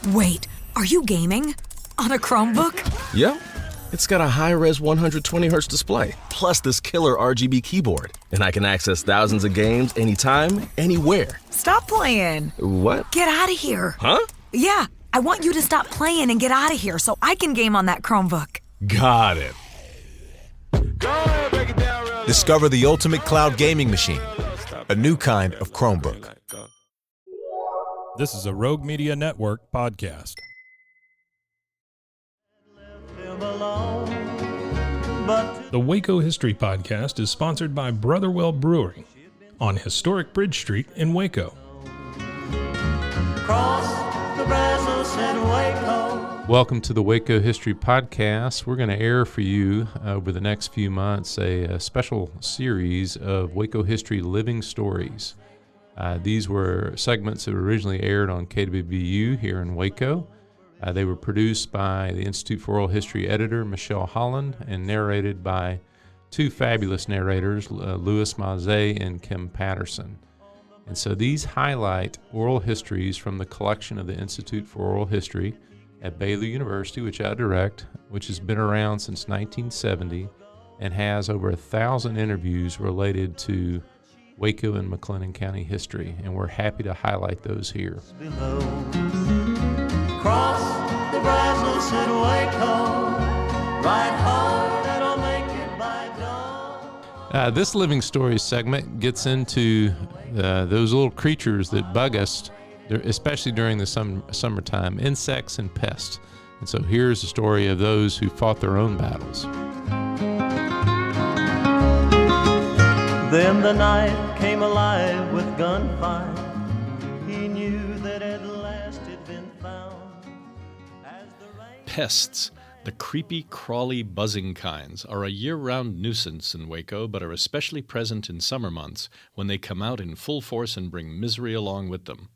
Wait, are you gaming? On a Chromebook? Yep. It's got a high-res 120Hz display, plus this killer RGB keyboard. And I can access thousands of games anytime, anywhere. Stop playing. What? Get out of here. Huh? Yeah, I want you to stop playing and get out of here so I can game on that Chromebook. Got it. Discover the ultimate cloud gaming machine, a new kind of Chromebook. This is a Rogue Media Network podcast. The Waco History Podcast is sponsored by Brotherwell Brewery on historic Bridge Street in Waco. Welcome to the Waco History Podcast. We're going to air for you over the next few months a special series of Waco History Living Stories. These were segments that were originally aired on KWBU here in Waco. They were produced by the Institute for Oral History editor, Michelle Holland, and narrated by two fabulous narrators, Louise Murphy and Kim Patterson. And so these highlight oral histories from the collection of the Institute for Oral History at Baylor University, which I direct, which has been around since 1970 and has over 1,000 interviews related to Waco and McLennan County history. And we're happy to highlight those here. Cross the Brazos at Waco, ride hard and I'll make it by dawn. This Living Stories segment gets into those little creatures that bug us, especially during the summertime, insects and pests. And so here's the story of those who fought their own battles. Then the night came alive with gunfire. He knew that at last it'd been found. Pests, the creepy-crawly buzzing kinds, are a year-round nuisance in Waco, but are especially present in summer months when they come out in full force and bring misery along with them.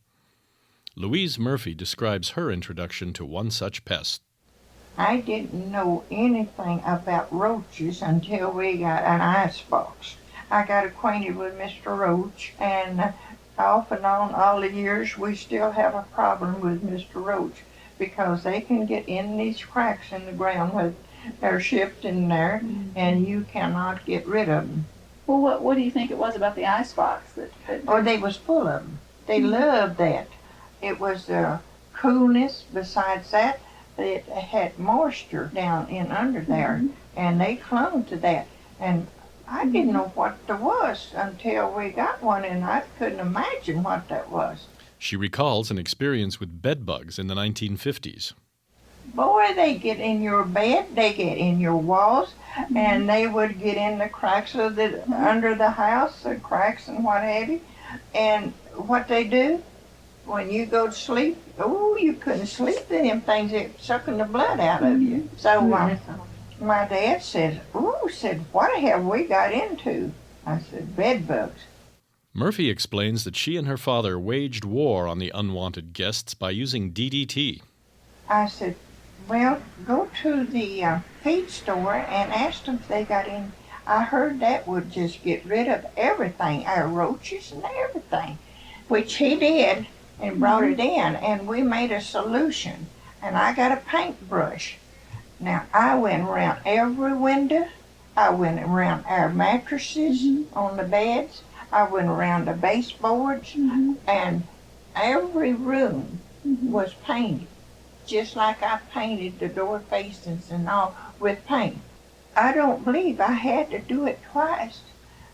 Louise Murphy describes her introduction to one such pest. I didn't know anything about roaches until we got an icebox. I got acquainted with Mr. Roach, and off and on all the years we still have a problem with Mr. Roach, because they can get in these cracks in the ground where they're shifting there, and you cannot get rid of them. Well, what do you think it was about the icebox? Oh, they was full of them. They loved that. It was coolness. Besides that, it had moisture down in under there, and they clung to that. And I didn't know what there was until we got one, and I couldn't imagine what that was. She recalls an experience with bedbugs in the 1950s. Boy, they get in your bed, they get in your walls, and they would get in the cracks of the under the house, the cracks and what have you. And what they do, when you go to sleep, you couldn't sleep with them things, that sucking the blood out of you. So my dad said, what have we got into? I said, bedbugs. Murphy explains that she and her father waged war on the unwanted guests by using DDT. I said, well, go to the feed store and ask them if they got in. I heard that would just get rid of everything, our roaches and everything, which he did and brought it in, and we made a solution. And I got a paintbrush. Now, I went around every window. I went around our mattresses on the beds. I went around the baseboards, and every room was painted, just like I painted the door facings and all with paint. I don't believe I had to do it twice.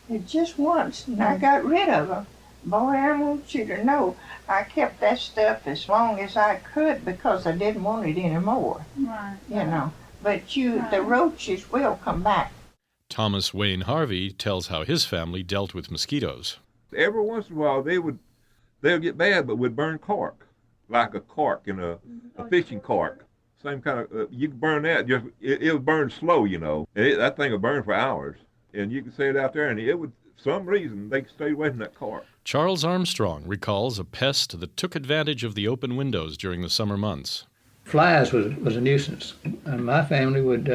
It just once, and I got rid of them. Boy, I want you to know, I kept that stuff as long as I could because I didn't want it anymore. Right. You know, but the roaches will come back. Thomas Wayne Harvey tells how his family dealt with mosquitoes. Every once in a while they'll get bad, but we'd burn cork, like a cork in a fishing cork. Same kind of, you can burn that, just it'll burn slow, you know. That thing will burn for hours. And you can set it out there, and it would, for some reason, they stayed away from that cork. Charles Armstrong recalls a pest that took advantage of the open windows during the summer months. Flies was a nuisance, and my family would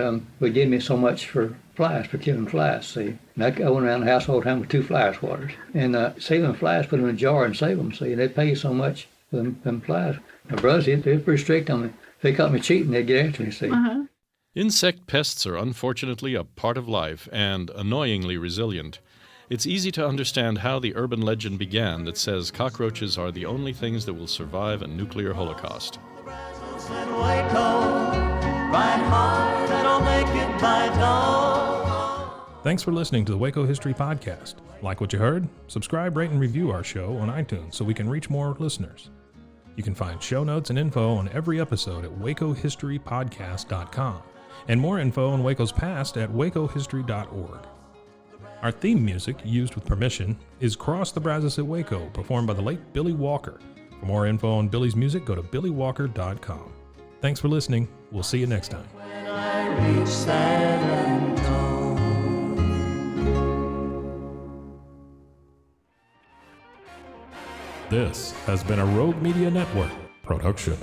give me so much for flies, for killing flies, see. And I went around the house all the time with 2 fly swatters. And saving flies, put them in a jar and save them, see. And they'd pay you so much them flies. My brothers, they're pretty strict on me. If they caught me cheating, they'd get after me, see. Insect pests are unfortunately a part of life and annoyingly resilient. It's easy to understand how the urban legend began that says cockroaches are the only things that will survive a nuclear holocaust. In Waco, ride hard and I'll make it by dawn. Thanks for listening to the Waco History Podcast. Like what you heard? Subscribe, rate, and review our show on iTunes so we can reach more listeners. You can find show notes and info on every episode at wacohistorypodcast.com, and more info on Waco's past at wacohistory.org. Our theme music, used with permission, is Cross the Brazos at Waco, performed by the late Billy Walker. For more info on Billy's music, go to billywalker.com. Thanks for listening. We'll see you next time. When I reach San Antonio. This has been a Rogue Media Network production.